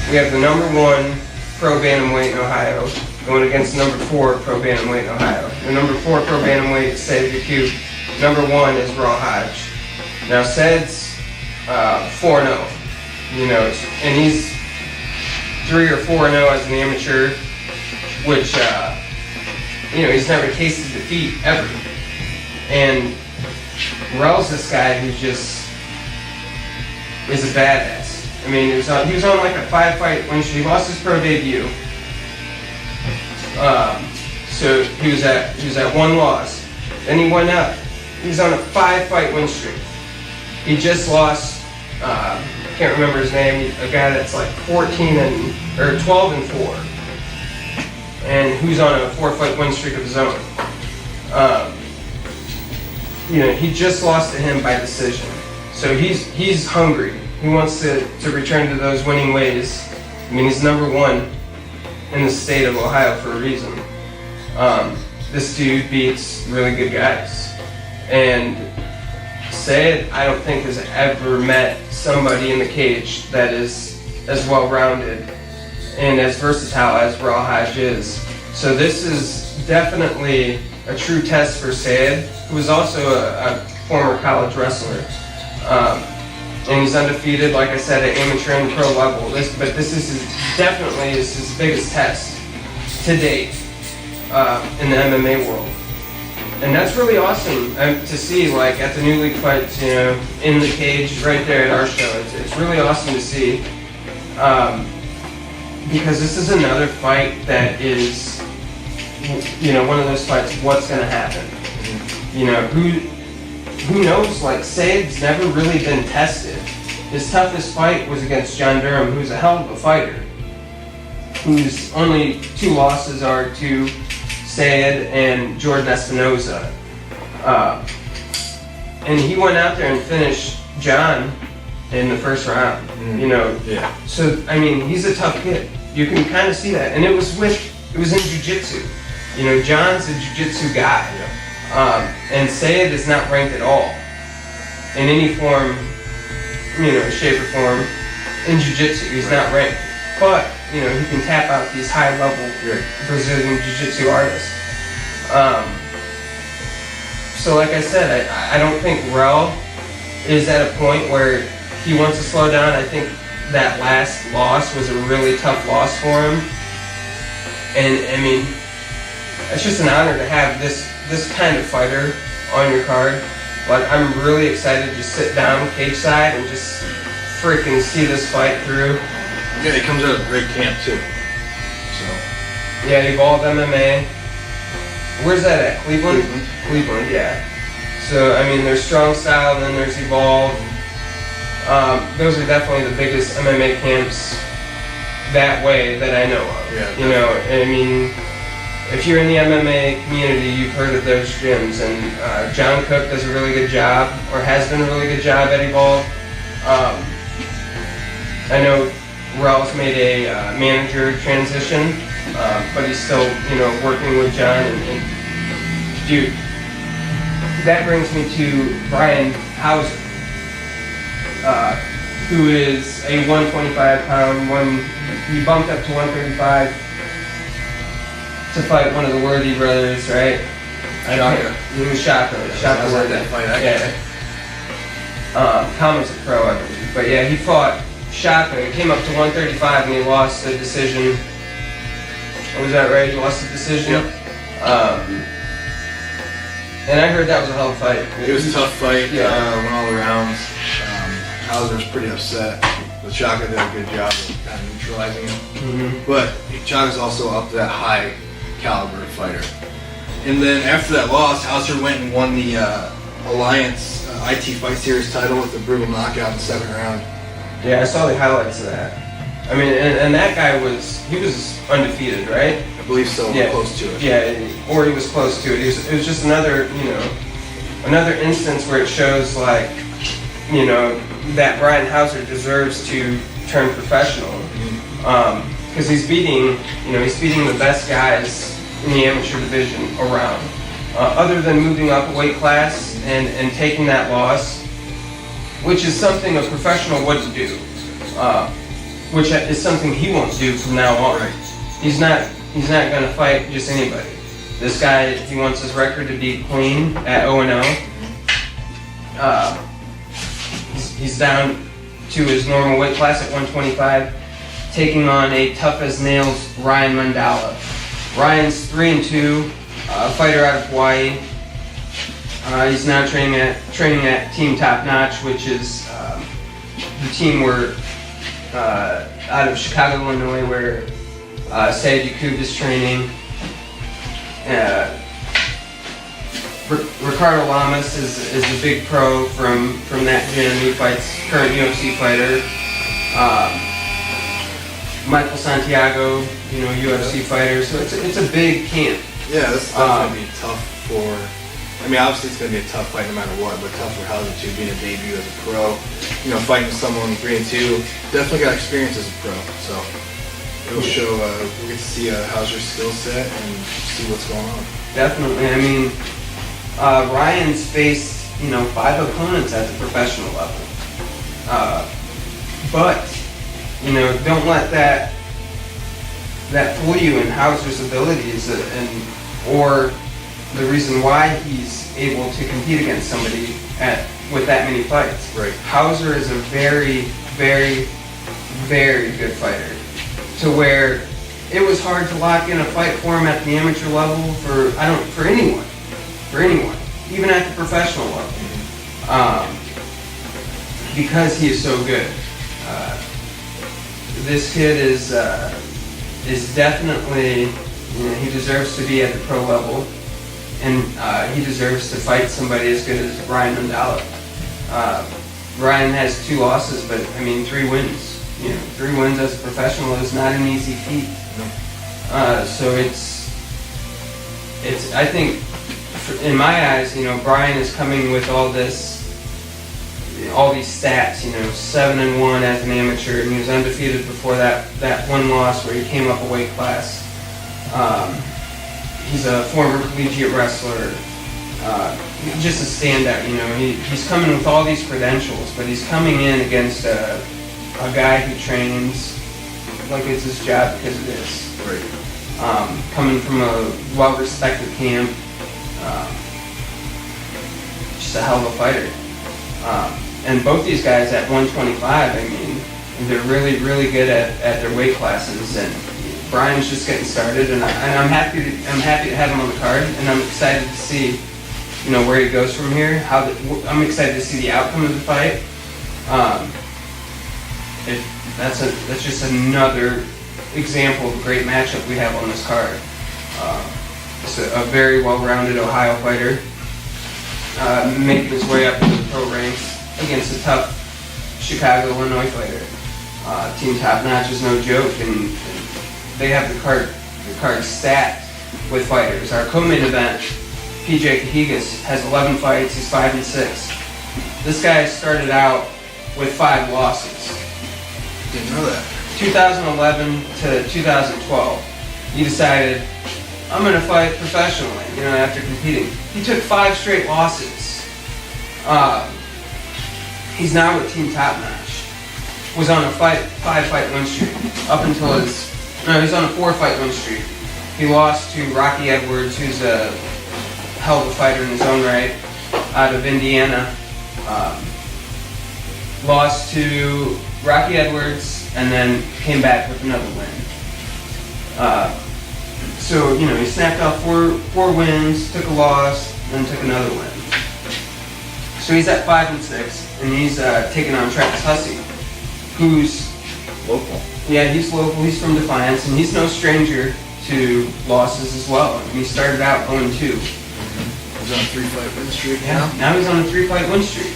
we have the number 1 pro bantamweight in Ohio going against the number 4 pro bantamweight in Ohio. The number 4 pro bantamweight is Said Yakub. Number 1 is Raw Hodge. Now Said's 4-0, you know, and he's 3 or 4-0 as an amateur, which you know, he's never tasted defeat ever. And Rel's this guy who just is a badass. I mean, he was on like a 5-fight win streak. He lost his pro debut. So he was at 1 loss. Then he went up. He was on a 5-fight win streak. He just lost, can't remember his name, a guy that's like 12 and 4. And who's on a 4-fight win streak of his own. You know, he just lost to him by decision. So he's hungry. He wants to return to those winning ways. I mean, he's number 1 in the state of Ohio for a reason. This dude beats really good guys. And Said, I don't think, has ever met somebody in the cage that is as well-rounded and as versatile as Raw Hodge is. So this is definitely a true test for Said, who is also a former college wrestler. And he's undefeated, like I said, at amateur and pro level. But this is definitely his biggest test to date in the MMA world. And that's really awesome to see, like, at the new league fights, you know, in the cage right there at our show. It's really awesome to see. Because this is another fight that is, you know, one of those fights, what's going to happen? You know, who knows? Like, Said's never really been tested. His toughest fight was against John Durham, who's a hell of a fighter, whose only 2 losses are to Said and Jordan Espinoza. And he went out there and finished John in the first round, you know. Yeah. So, I mean, he's a tough kid. You can kind of see that. And it was in jiu-jitsu. You know, John's a jiu-jitsu guy. Yeah. And Said is not ranked at all in any form, you know, shape or form in jiu-jitsu. He's not ranked. But, you know, he can tap out these high-level Brazilian jiu-jitsu artists. So like I said, I don't think Rel is at a point where he wants to slow down. I think that last loss was a really tough loss for him. And, I mean, it's just an honor to have this kind of fighter on your card. Like, I'm really excited to just sit down cage side and just freaking see this fight through. Yeah, he comes out of a great camp too. So. Yeah, Evolve MMA. Where's that at? Cleveland? Cleveland, yeah. So, I mean, there's Strong Style, and then there's Evolve. Those are definitely the biggest MMA camps that way that I know of. Yeah, you know, I mean, if you're in the MMA community, you've heard of those gyms. And John Cook does a really good job, or has done a really good job at Evolve. I know Rel's made a manager transition, but he's still, you know, working with John. And dude, that brings me to Brian Hauser, who is a 125-pound, he bumped up to 135 to fight one of the Worthy brothers, right? Shaka. He was Shaka. Shaka was that fight, Thomas a pro, I believe. But yeah, he fought Shaka. He came up to 135 and he lost the decision. Was that right? He lost the decision? Yep. And I heard that was a hell of a fight. It was a tough fight. Went all the rounds. Hauser was pretty upset, but Shaka did a good job of kind of neutralizing him. But Shaka's also up to that high caliber fighter. And then after that loss, Hauser went and won the Alliance IT Fight Series title with a brutal knockout in the 2nd round. Yeah, I saw the highlights of that. I mean, and that guy was undefeated, right? I believe so, close to it. Yeah, or he was close to it. It was just another, you know, another instance where it shows, like, you know, that Brian Hauser deserves to turn professional. Because he's beating the best guys in the amateur division around. Other than moving up a weight class and taking that loss, which is something a professional wouldn't do. which is something he won't do from now on. Right. He's not going to fight just anybody. This guy, he wants his record to be clean at 0-0. He's down to his normal weight class at 125, taking on a tough as nails Ryan Mandala. Ryan's 3-2, fighter out of Hawaii. He's now training at Team Top Notch, which is the team out of Chicago, Illinois, where Sayed Yakub is training. Ricardo Lamas is a big pro from that gym. He fights current UFC fighter. Michael Santiago, UFC fighter. So it's a big camp. Yeah, this is going to be tough for. I mean, obviously it's going to be a tough fight no matter what, but tough for Hauser too, being a debut as a pro. Fighting someone 3-2. Definitely got experience as a pro, so it'll show. We'll get to see Hauser's skill set and see what's going on. Definitely. I mean, Ryan's faced 5 opponents at the professional level, but don't let that fool you in Hauser's abilities or the reason why he's able to compete against somebody with that many fights. Right. Hauser is a very, very, very good fighter, to where it was hard to lock in a fight for him at the amateur level for anyone, even at the professional level, because he is so good. This kid is definitely, he deserves to be at the pro level. And he deserves to fight somebody as good as Ryan Mandala. Ryan has 2 losses, but 3 wins. 3 wins as a professional is not an easy feat. So it's. I think, in my eyes, Brian is coming with all these stats. 7-1 as an amateur, and he was undefeated before that one loss where he came up a weight class. He's a former collegiate wrestler, just a standout, He's coming with all these credentials, but he's coming in against a guy who trains like it's his job because it is. Right. Coming from a well-respected camp, just a hell of a fighter. And both these guys at 125, they're really, really good at their weight classes, and Brian's just getting started, and I'm happy to have him on the card, and I'm excited to see, where he goes from here. I'm excited to see the outcome of the fight. That's just another example of a great matchup we have on this card. It's a very well-rounded Ohio fighter, making his way up into the pro ranks against a tough Chicago, Illinois fighter. Team Top Notch is no joke, and they have the card stacked with fighters. Our co-main event, PJ Cajigas, has 11 fights. He's 5-6. This guy started out with 5 losses. Didn't know that. 2011 to 2012, he decided, I'm going to fight professionally, after competing. He took 5 straight losses. He's now with Team Top Notch. Was on a 5-fight win streak up until he's on a 4-fight win streak. He lost to Rocky Edwards, who's a hell of a fighter in his own right, out of Indiana. Lost to Rocky Edwards, and then came back with another win. So he snapped off 4 wins, took a loss, then took another win. So he's at 5-6, and he's taking on Travis Hussey, who's local. Yeah, he's local. He's from Defiance, and he's no stranger to losses as well. He started out 0-2. He's on a 3-fight win streak now. Now he's on a 3-fight win streak.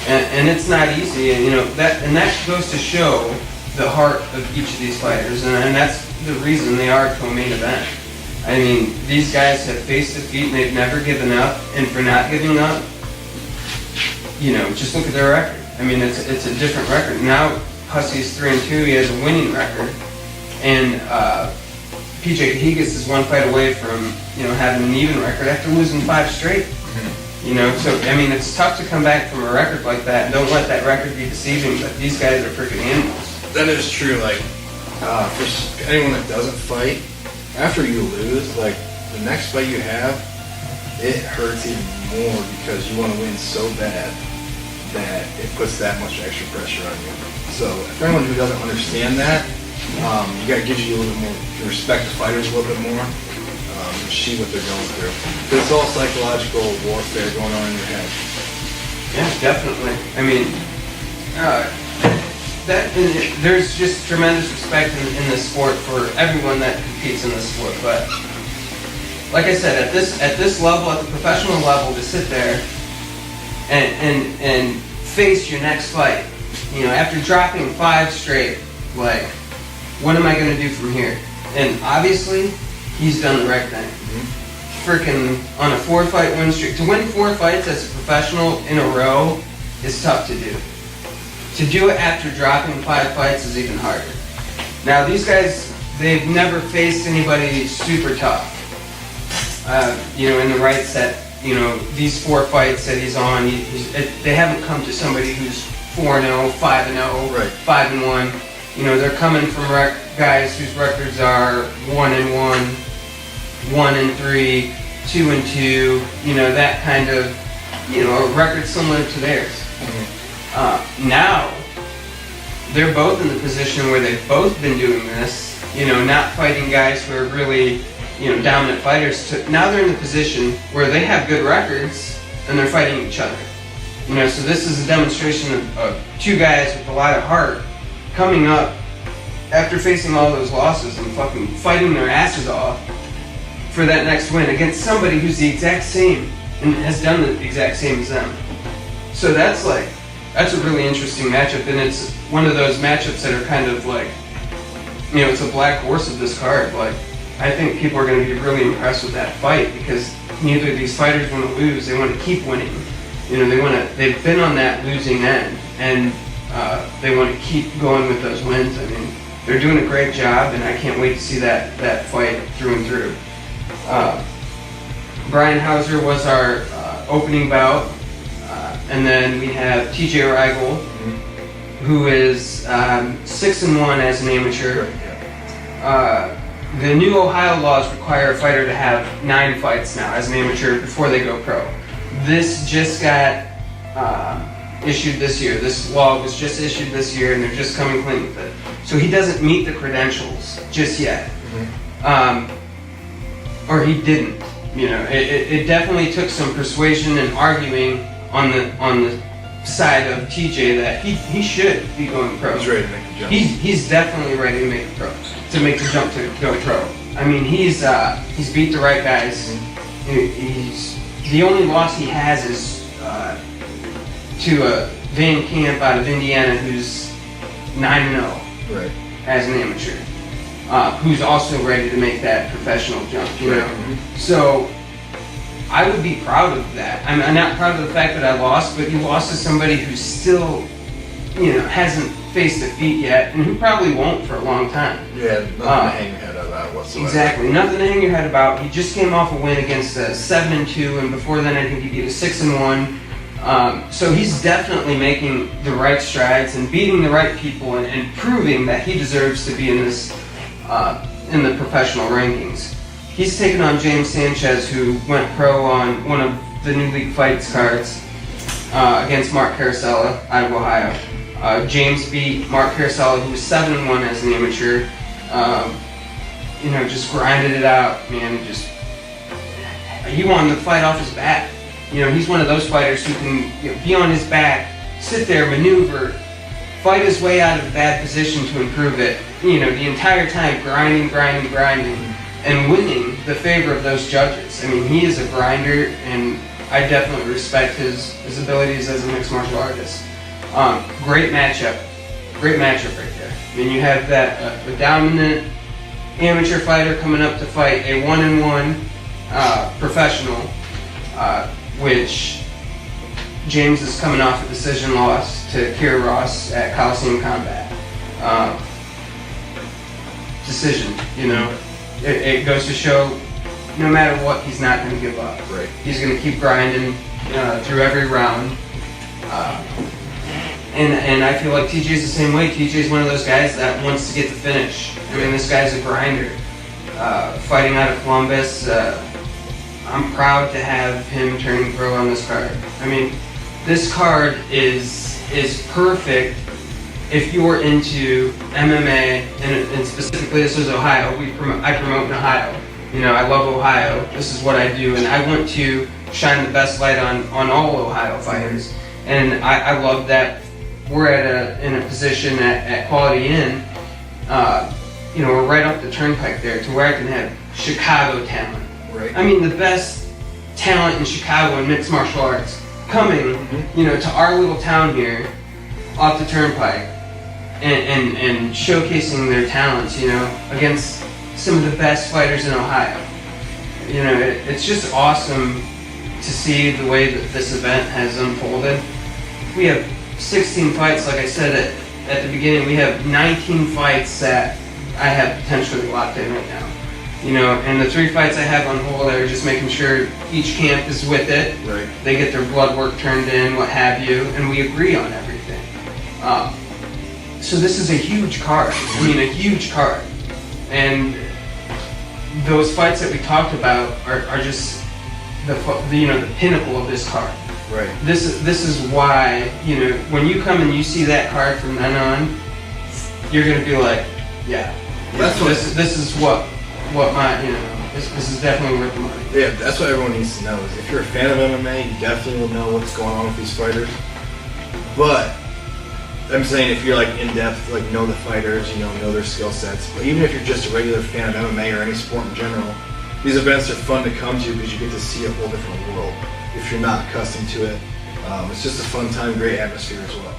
And it's not easy, and that goes to show the heart of each of these fighters, and that's the reason they are a co-main event. These guys have faced defeat and they've never given up, and for not giving up, just look at their record. It's a different record. Now Hussey's 3-2, he has a winning record, and PJ Cajigas is 1 fight away from having an even record after losing 5 straight. You know, so I mean, it's tough to come back from a record like that. Don't let that record be deceiving. But these guys are freaking animals. That is true. Like, for anyone that doesn't fight, after you lose, like the next fight you have, it hurts even more because you want to win so bad that it puts that much extra pressure on you. So for anyone who doesn't understand that, gives you a little bit more, you can respect the fighters a little bit more, and see what they're going through. Because it's all psychological warfare going on in your head. Yeah, definitely. I mean, there's just tremendous respect in this sport for everyone that competes in this sport. But like I said, at this level, at the professional level, to sit there and face your next fight, you know, after dropping 5 straight, like, what am I going to do from here? And obviously, he's done the right thing. Freaking on a 4-fight win streak. To win 4 fights as a professional in a row is tough to do. To do it after dropping 5 fights is even harder. Now, these guys, they've never faced anybody super tough. You know, in the right set, you know, these 4 fights that he's on, they haven't come to somebody who's 4-0, 5-0, right. 5-1. You know, they're coming from guys whose records are 1-1, 1-3, 2-2. You know, that kind of, you know, a record similar to theirs. Now, they're both in the position where they've both been doing this. You know, not fighting guys who are really, you know, dominant fighters. Now they're in the position where they have good records and they're fighting each other. You know, so this is a demonstration of 2 guys with a lot of heart coming up after facing all those losses and fucking fighting their asses off for that next win against somebody who's the exact same and has done the exact same as them. So that's a really interesting matchup, and it's one of those matchups that are kind of like, you know, it's a black horse of this card. Like, I think people are going to be really impressed with that fight because neither of these fighters want to lose. They want to keep winning. You know, they've been on that losing end, and they want to keep going with those wins. I mean, they're doing a great job, and I can't wait to see that fight through and through. Brian Hauser was our opening bout, and then we have TJ Reigel, who is 6-1 as an amateur. The new Ohio laws require a fighter to have 9 fights now as an amateur before they go pro. This just got issued this year. This law was just issued this year, and they're just coming clean with it. So he doesn't meet the credentials just yet, or he didn't. You know, it definitely took some persuasion and arguing on the side of TJ that he should be going pro. He's ready to make the jump. He's definitely ready to make the jump to go pro. I mean, he's beat the right guys. The only loss he has is to Van Camp out of Indiana, who's 9-0 as an amateur, who's also ready to make that professional jump. You know, so I would be proud of that. I'm not proud of the fact that I lost, but you lost to somebody who still, you know, hasn't faced defeat yet, and who probably won't for a long time. Yeah, nothing to hang your head about whatsoever. Exactly, nothing to hang your head about. He just came off a win against a 7-2, and before then I think he beat a 6-1. So he's definitely making the right strides and beating the right people and proving that he deserves to be in this in the professional rankings. He's taken on James Sanchez, who went pro on one of the New League Fights cards against Mark Carasella out of Ohio. James beat Mark Carasella, who was 7-1 as an amateur. You know, just grinded it out, man. He wanted to fight off his back. You know, he's one of those fighters who can, you know, be on his back, sit there, maneuver, fight his way out of a bad position to improve it. You know, the entire time grinding, and winning the favor of those judges. I mean, he is a grinder, and I definitely respect his abilities as a mixed martial artist. Great matchup right there. I mean, you have that a dominant amateur fighter coming up to fight a 1-1 professional, which James is coming off a decision loss to Kira Ross at Coliseum Combat. Decision, you know. It goes to show, no matter what, he's not going to give up. Right. He's going to keep grinding, through every round. And I feel like TJ's the same way. TJ's one of those guys that wants to get the finish. I mean, this guy's a grinder. Fighting out of Columbus, I'm proud to have him turning pro on this card. I mean, this card is perfect if you're into MMA, and specifically this is Ohio. I promote in Ohio. You know, I love Ohio. This is what I do, and I want to shine the best light on all Ohio fighters. And I love that we're in a position at Quality Inn. You know, we're right up the turnpike there to where I can have Chicago talent. Right. I mean, the best talent in Chicago in mixed martial arts coming, you know, to our little town here, off the turnpike, and showcasing their talents, you know, against some of the best fighters in Ohio. You know, it's just awesome to see the way that this event has unfolded. We have 16 fights, like I said at the beginning. We have 19 fights that I have potentially locked in right now. You know, and the 3 fights I have on hold are just making sure each camp is with it. Right. They get their blood work turned in, what have you, and we agree on everything. So this is a huge card. I mean, a huge card. And those fights that we talked about are just the pinnacle of this card. Right. This is why, you know, when you come and you see that card from then on, you're gonna be like, yeah, That's this is what my, you know, this is definitely worth the money. Yeah, that's what everyone needs to know. Is if you're a fan of MMA, you definitely will know what's going on with these fighters. But I'm saying if you're like in depth, like know the fighters, you know their skill sets. But even if you're just a regular fan of MMA or any sport in general, these events are fun to come to because you get to see a whole different world if you're not accustomed to it. It's just a fun time, great atmosphere as well.